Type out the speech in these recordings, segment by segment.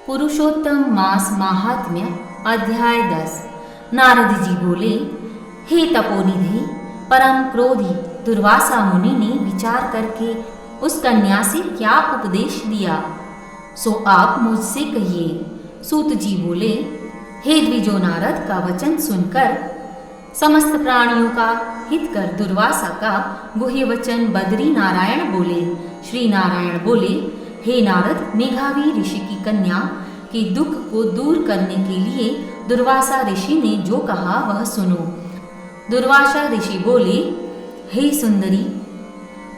पुरुषोत्तम मास महात्म्य अध्याय 10। नारद जी बोले, हे तपोनिधि, परम क्रोधी दुर्वासा मुनि ने विचार करके उस कन्या से क्या उपदेश दिया, सो आप मुझसे कहिए। सूत जी बोले, हे द्विजो, नारद का वचन सुनकर समस्त प्राणियों का हित कर दुर्वासा का गुह्य वचन बद्री नारायण बोले। श्री नारायण बोले, हे नारद, मेघावी ऋषि की कन्या के दुख को दूर करने के लिए दुर्वासा ऋषि ने जो कहा वह सुनो। दुर्वासा ऋषि बोले, हे सुंदरी,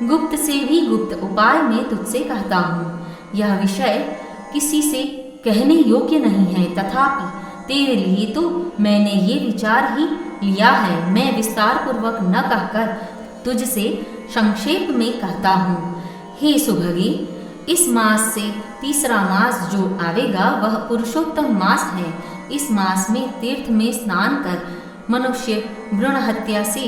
गुप्त से भी गुप्त उपाय में तुझसे कहता हूँ। यह विषय किसी से कहने योग्य नहीं है, तथापि तेरे लिए तो मैंने ये विचार ही लिया है। मैं विस्तार पूर्वक न कहकर तुझसे संक्षेप में कहता हूँ। हे सुभगे, इस मास से तीसरा मास जो आवेगा वह पुरुषोत्तम मास है। इस मास में तीर्थ में स्नान कर मनुष्य भ्रूण हत्या से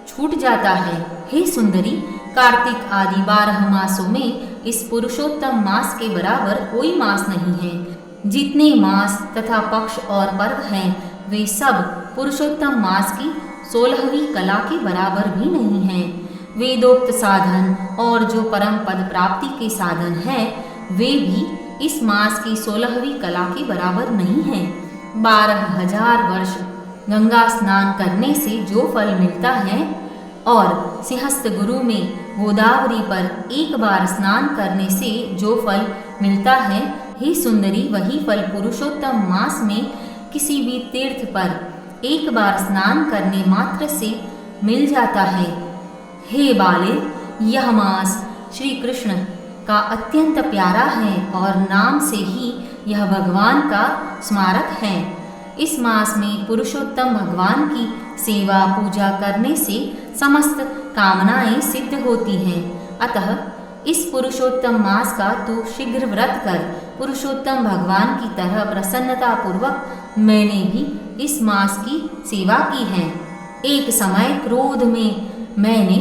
छूट जाता है। हे सुंदरी, कार्तिक आदि 12 मासों में इस पुरुषोत्तम मास के बराबर कोई मास नहीं है। जितने मास तथा पक्ष और पर्व हैं वे सब पुरुषोत्तम मास की 16वीं कला के बराबर भी नहीं हैं। वेदोक्त साधन और जो परम पद प्राप्ति के साधन हैं वे भी इस मास की 16वीं कला के बराबर नहीं हैं। 12,000 वर्ष गंगा स्नान करने से जो फल मिलता है और सिंहस्थ गुरु में गोदावरी पर एक बार स्नान करने से जो फल मिलता है, हे सुंदरी, वही फल पुरुषोत्तम मास में किसी भी तीर्थ पर एक बार स्नान करने मात्र से मिल जाता है। हे बाले, यह मास श्री कृष्ण का अत्यंत प्यारा है और नाम से ही यह भगवान का स्मारक है। इस मास में पुरुषोत्तम भगवान की सेवा पूजा करने से समस्त कामनाएं सिद्ध होती हैं। अतः इस पुरुषोत्तम मास का तू शीघ्र व्रत कर। पुरुषोत्तम भगवान की तरह प्रसन्नता पूर्वक मैंने भी इस मास की सेवा की है। एक समय क्रोध में मैंने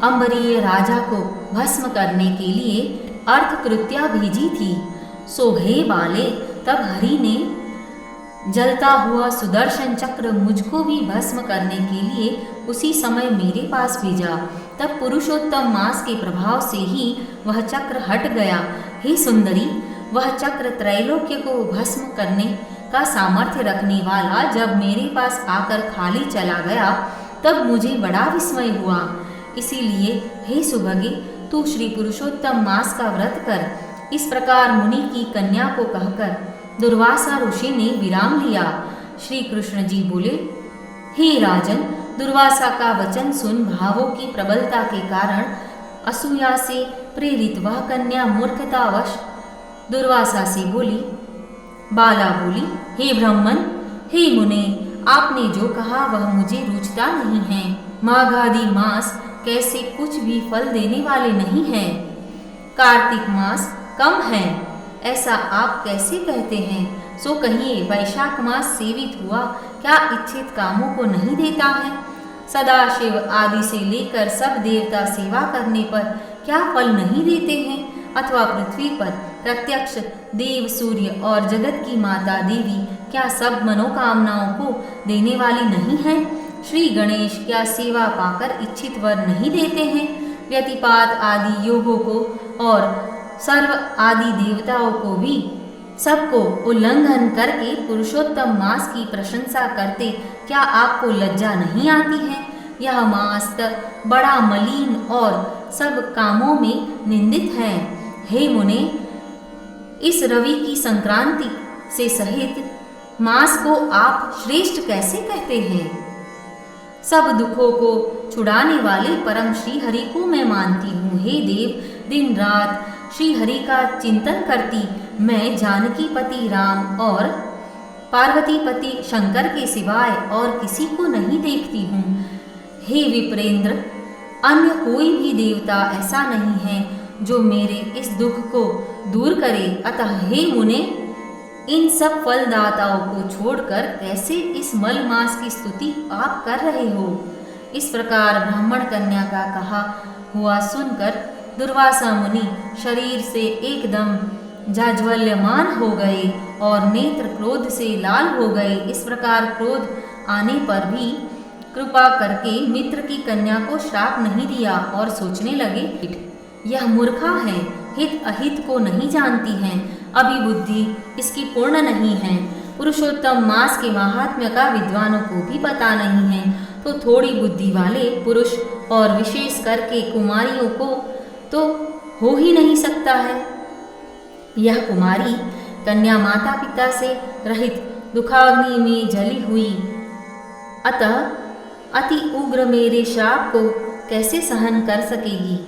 अंबरीय राजा को भस्म करने के लिए अर्थकृत्या भेजी थी। सो हे बाले, तब हरि ने जलता हुआ सुदर्शन चक्र मुझको भी भस्म करने के लिए उसी समय मेरे पास भेजा। तब पुरुषोत्तम मास के प्रभाव से ही वह चक्र हट गया। हे सुंदरी, वह चक्र त्रैलोक्य को भस्म करने का सामर्थ्य रखने वाला जब मेरे पास आकर खाली चला गया तब मुझे बड़ा विस्मय हुआ। इसीलिए हे सुभगे, तू श्री पुरुषोत्तम मास का व्रत कर। इस प्रकार मुनि की कन्या को कहकर दुर्वासा ऋषि ने विराम लिया। श्री कृष्ण जी बोले, हे राजन, दुर्वासा का वचन सुन भावों की प्रबलता के कारण असूया से प्रेरित वह कन्या मूर्खतावश दुर्वासा से बोली। बाला बोली, हे ब्राह्मण, हे मुने, आपने जो कहा वह मुझे रुचता नहीं है। माघ आदि मास कैसे कुछ भी फल देने वाले नहीं हैं। कार्तिक मास कम है, ऐसा आप कैसे कहते हैं? सो कहिए, वैशाख मास सेवित हुआ क्या इच्छित कामों को नहीं देता है? सदाशिव आदि से लेकर सब देवता सेवा करने पर क्या फल नहीं देते हैं? अथवा पृथ्वी पर प्रत्यक्ष देव, सूर्य और जगत की माता देवी क्या सब मनोकामनाओं को देने वाली नहीं है? श्री गणेश क्या सेवा पाकर इच्छित वर नहीं देते हैं? व्यतिपात आदि योगों को और सर्व आदि देवताओं को भी सबको उल्लंघन करके पुरुषोत्तम मास की प्रशंसा करते क्या आपको लज्जा नहीं आती है? यह मास बड़ा मलिन और सब कामों में निंदित है। हे मुने, इस रवि की संक्रांति से सहित मास को आप श्रेष्ठ कैसे कहते हैं? सब दुखों को छुड़ाने वाले परम श्री हरि को मैं मानती हूँ। हे देव, दिन रात श्री हरि का चिंतन करती मैं जानकी पति राम और पार्वती पति शंकर के सिवाय और किसी को नहीं देखती हूँ। हे विप्रेंद्र, अन्य कोई भी देवता ऐसा नहीं है जो मेरे इस दुख को दूर करे। अतः हे मुने, इन सब फलदाताओं को छोड़कर कैसे इस मल मास की स्तुति आप कर रहे हो? इस प्रकार ब्राह्मण कन्या का कहा हुआ सुनकर दुर्वासा मुनि शरीर से एकदम जाज्वल्यमान हो गए और नेत्र क्रोध से लाल हो गए। इस प्रकार क्रोध आने पर भी कृपा करके मित्र की कन्या को श्राप नहीं दिया और सोचने लगे, यह मूर्खा है, हित अहित को नहीं जानती है, अभी बुद्धि इसकी पूर्ण नहीं है। पुरुषोत्तम मास के महात्म्य का विद्वानों को भी पता नहीं है, तो थोड़ी बुद्धि वाले पुरुष और विशेष करके कुमारियों को तो हो ही नहीं सकता है। यह कुमारी कन्या माता पिता से रहित दुखाग्नि में जली हुई, अतः अति उग्र मेरे श्राप को कैसे सहन कर सकेगी।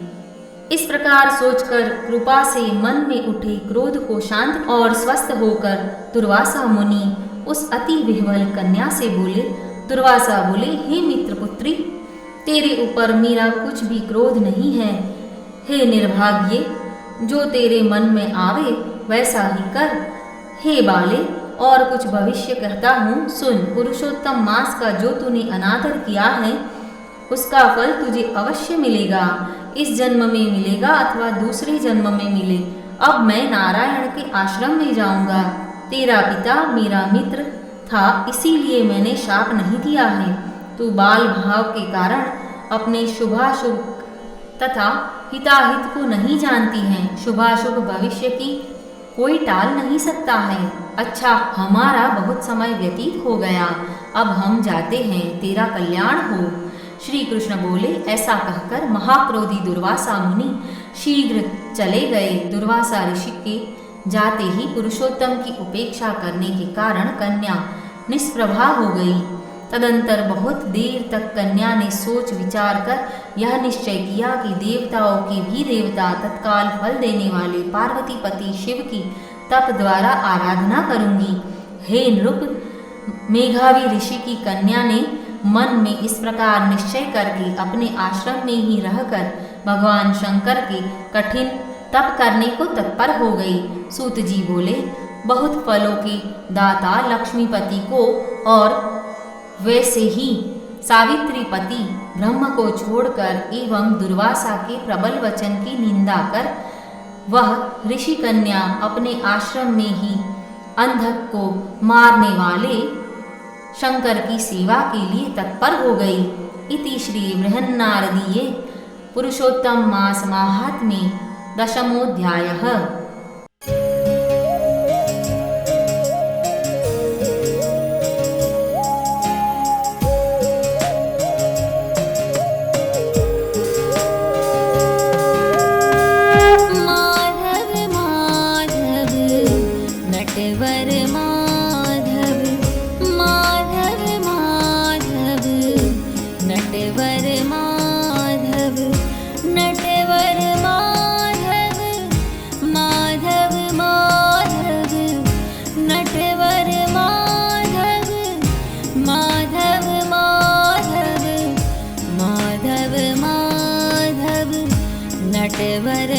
इस प्रकार सोचकर कृपा से मन में उठे क्रोध को शांत और स्वस्थ होकर दुर्वासा मुनि उस अति विह्वल कन्या से बोले। दुर्वासा बोले, हे मित्र पुत्री, तेरे ऊपर मेरा कुछ भी क्रोध नहीं है। हे निर्भाग्ये, जो तेरे मन में आवे वैसा ही कर। हे बाले, और कुछ भविष्य कहता हूँ, सुन। पुरुषोत्तम मास का जो तूने अनादर किया है उसका फल तुझे अवश्य मिलेगा। इस जन्म में मिलेगा अथवा दूसरे जन्म में मिले। अब मैं नारायण के आश्रम में जाऊंगा। तेरा पिता मेरा मित्र था, इसीलिए मैंने शाप नहीं दिया है। तू बाल भाव के कारण अपने शुभाशुभ तथा हिताहित को नहीं जानती है। शुभाशुभ भविष्य की कोई टाल नहीं सकता है। अच्छा, हमारा बहुत समय व्यतीत हो गया, अब हम जाते हैं, तेरा कल्याण हो। श्री कृष्ण बोले। ऐसा कहकर महाक्रोधी दुर्वासा मुनि शीघ्र चले गए। दुर्वासा ऋषि के जाते ही पुरुषोत्तम की उपेक्षा करने के कारण कन्या निष्प्रभा हो गई। तदंतर बहुत देर तक कन्या ने सोच विचार कर यह निश्चय किया कि देवताओं के भी देवता तत्काल फल देने वाले पार्वतीपति शिव की तप द्वारा आराधना करूंगी। हे नृप, मेघावी ऋषि की कन्या ने मन में इस प्रकार निश्चय करके अपने आश्रम में ही रहकर भगवान शंकर के कठिन तप करने को तत्पर हो गई। सूत जी बोले, बहुत फलों के दाता लक्ष्मीपति को और वैसे ही सावित्रीपति ब्रह्म को छोड़कर एवं दुर्वासा के प्रबल वचन की निंदा कर वह ऋषि कन्या अपने आश्रम में ही अंधक को मारने वाले शंकर की सेवा के लिए तत्पर हो गई। इति श्री बृहन्नारदीये पुरुषोत्तम मास माहात्म्ये दशमोऽध्यायः। नटवर